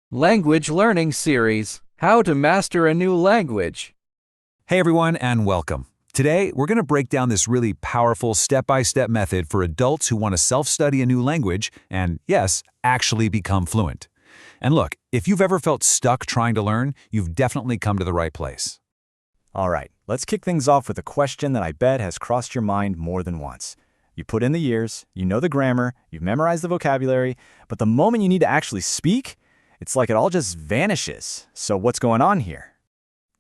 Language Learning Series, How to Master a New Language. Hey everyone, and welcome. Today, we're going to break down this really powerful step-by-step method for adults who want to self-study a new language and, yes, actually become fluent. And look, if you've ever felt stuck trying to learn, you've definitely come to the right place. All right, let's kick things off with a question that I bet has crossed your mind more than once. You put in the years, you know the grammar, you've memorized the vocabulary, but the moment you need to actually speak, it's like it all just vanishes. So what's going on here?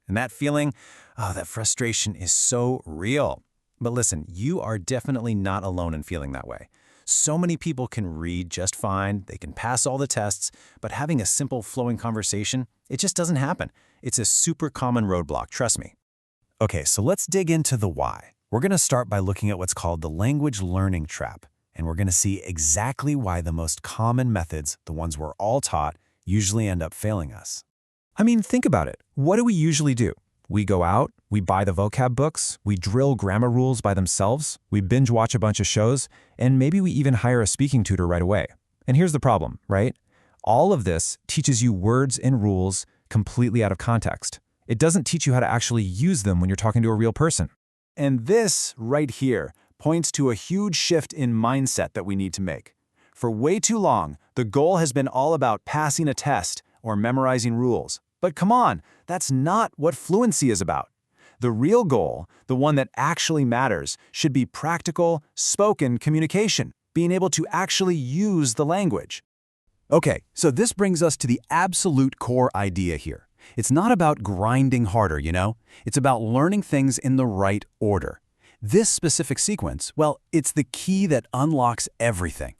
And that feeling, that frustration is so real. But listen, you are definitely not alone in feeling that way. So many people can read just fine, they can pass all the tests, but having a simple flowing conversation, it just doesn't happen. It's a super common roadblock, trust me. Okay, so let's dig into the why. We're going to start by looking at what's called the language learning trap, and we're going to see exactly why the most common methods, the ones we're all taught, usually end up failing us. I mean, think about it. What do we usually do? We go out, we buy the vocab books, we drill grammar rules by themselves, we binge watch a bunch of shows, and maybe we even hire a speaking tutor right away. And here's the problem, right? All of this teaches you words and rules completely out of context. It doesn't teach you how to actually use them when you're talking to a real person. And this right here points to a huge shift in mindset that we need to make. For way too long, the goal has been all about passing a test or memorizing rules. But come on, that's not what fluency is about. The real goal, the one that actually matters, should be practical, spoken communication, being able to actually use the language. Okay, so this brings us to the absolute core idea here. It's not about grinding harder, you know? It's about learning things in the right order. This specific sequence, well, it's the key that unlocks everything.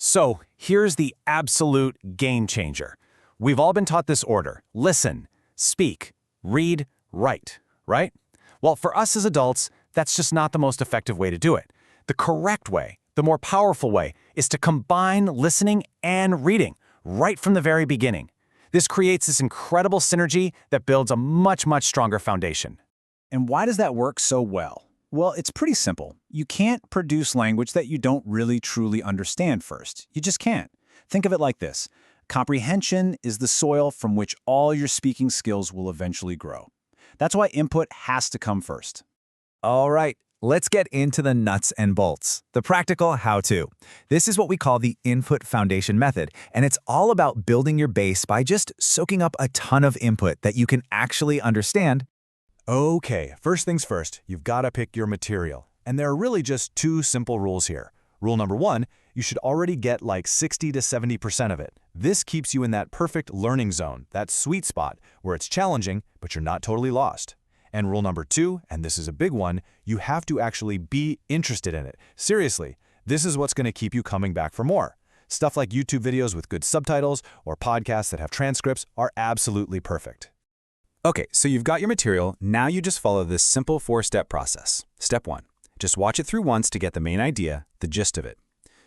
So here's the absolute game changer. We've all been taught this order: listen, speak, read, write, right? Well, for us as adults, that's just not the most effective way to do it. The correct way, the more powerful way, is to combine listening and reading right from the very beginning. This creates this incredible synergy that builds a much stronger foundation. And why does that work so well? Well, it's pretty simple. You can't produce language that you don't really truly understand first. You just can't. Think of it like this. Comprehension is the soil from which all your speaking skills will eventually grow. That's why input has to come first. All right, let's get into the nuts and bolts, the practical how-to. This is what we call the input foundation method, and it's all about building your base by just soaking up a ton of input that you can actually understand. Okay, first things first, you've got to pick your material. And there are really just two simple rules here. Rule number one, you should already get like 60 to 70% of it. This keeps you in that perfect learning zone, that sweet spot, where it's challenging, but you're not totally lost. And rule number two, and this is a big one, you have to actually be interested in it. Seriously, this is what's going to keep you coming back for more. Stuff like YouTube videos with good subtitles or podcasts that have transcripts are absolutely perfect. Okay, so you've got your material. Now you just follow this simple 4-step process. Step 1, just watch it through once to get the main idea, the gist of it.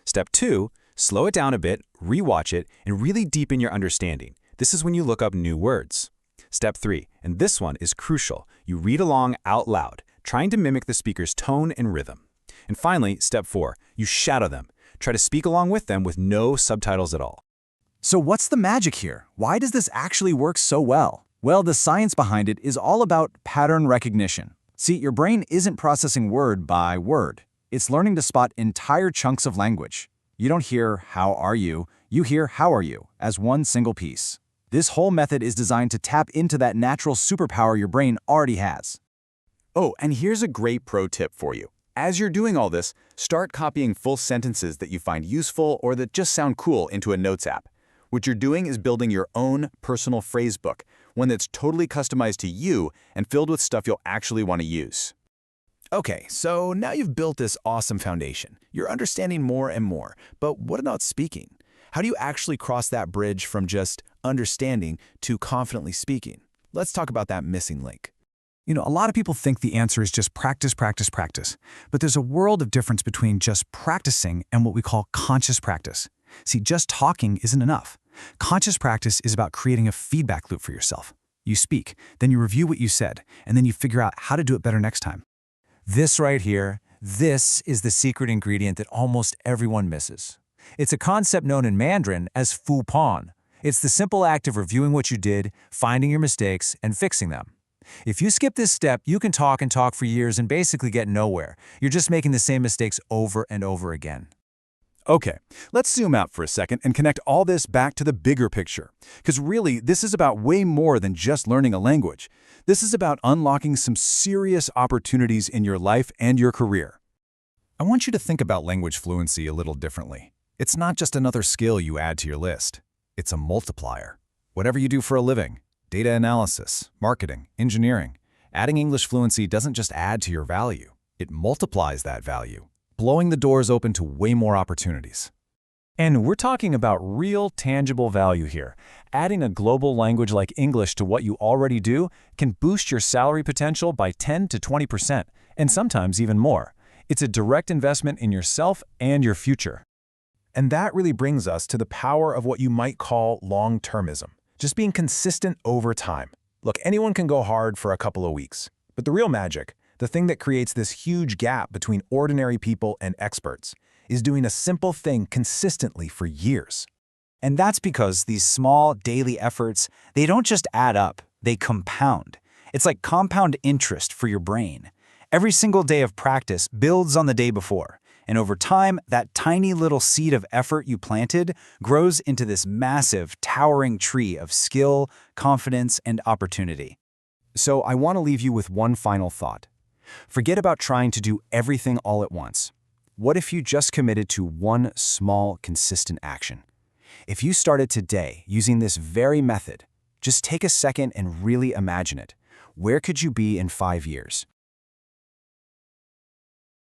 Step 2, slow it down a bit, rewatch it, and really deepen your understanding. This is when you look up new words. Step 3, and this one is crucial. You read along out loud, trying to mimic the speaker's tone and rhythm. And finally, Step 4, you shadow them. Try to speak along with them with no subtitles at all. So what's the magic here? Why does this actually work so well? Well, the science behind it is all about pattern recognition. See, your brain isn't processing word by word. It's learning to spot entire chunks of language. You don't hear, "How are you?" You hear, "How are you?" as one single piece. This whole method is designed to tap into that natural superpower your brain already has. Oh, and here's a great pro tip for you. As you're doing all this, start copying full sentences that you find useful or that just sound cool into a notes app. What you're doing is building your own personal phrase book, one that's totally customized to you and filled with stuff you'll actually want to use. Okay, so now you've built this awesome foundation. You're understanding more and more, but what about speaking? How do you actually cross that bridge from just understanding to confidently speaking? Let's talk about that missing link. You know, a lot of people think the answer is just practice, practice, practice. But there's a world of difference between just practicing and what we call conscious practice. See, just talking isn't enough. Conscious practice is about creating a feedback loop for yourself. You speak, then you review what you said, and then you figure out how to do it better next time. This right here, this is the secret ingredient that almost everyone misses. It's a concept known in Mandarin as fu pan. It's the simple act of reviewing what you did, finding your mistakes, and fixing them. If you skip this step, you can talk and talk for years and basically get nowhere. You're just making the same mistakes over and over again. Okay, let's zoom out for a second and connect all this back to the bigger picture. Because really, this is about way more than just learning a language. This is about unlocking some serious opportunities in your life and your career. I want you to think about language fluency a little differently. It's not just another skill you add to your list. It's a multiplier. Whatever you do for a living, data analysis, marketing, engineering, adding English fluency doesn't just add to your value. It multiplies that value, blowing the doors open to way more opportunities. And we're talking about real, tangible value here. Adding a global language like English to what you already do can boost your salary potential by 10 to 20%, and sometimes even more. It's a direct investment in yourself and your future. And that really brings us to the power of what you might call long-termism, just being consistent over time. Look, anyone can go hard for a couple of weeks, but the real magic, the thing that creates this huge gap between ordinary people and experts, is doing a simple thing consistently for years. And that's because these small daily efforts, they don't just add up, they compound. It's like compound interest for your brain. Every single day of practice builds on the day before, and over time, that tiny little seed of effort you planted grows into this massive, towering tree of skill, confidence, and opportunity. So I want to leave you with one final thought. Forget about trying to do everything all at once. What if you just committed to one small, consistent action? If you started today using this very method, just take a second and really imagine it. Where could you be in 5 years?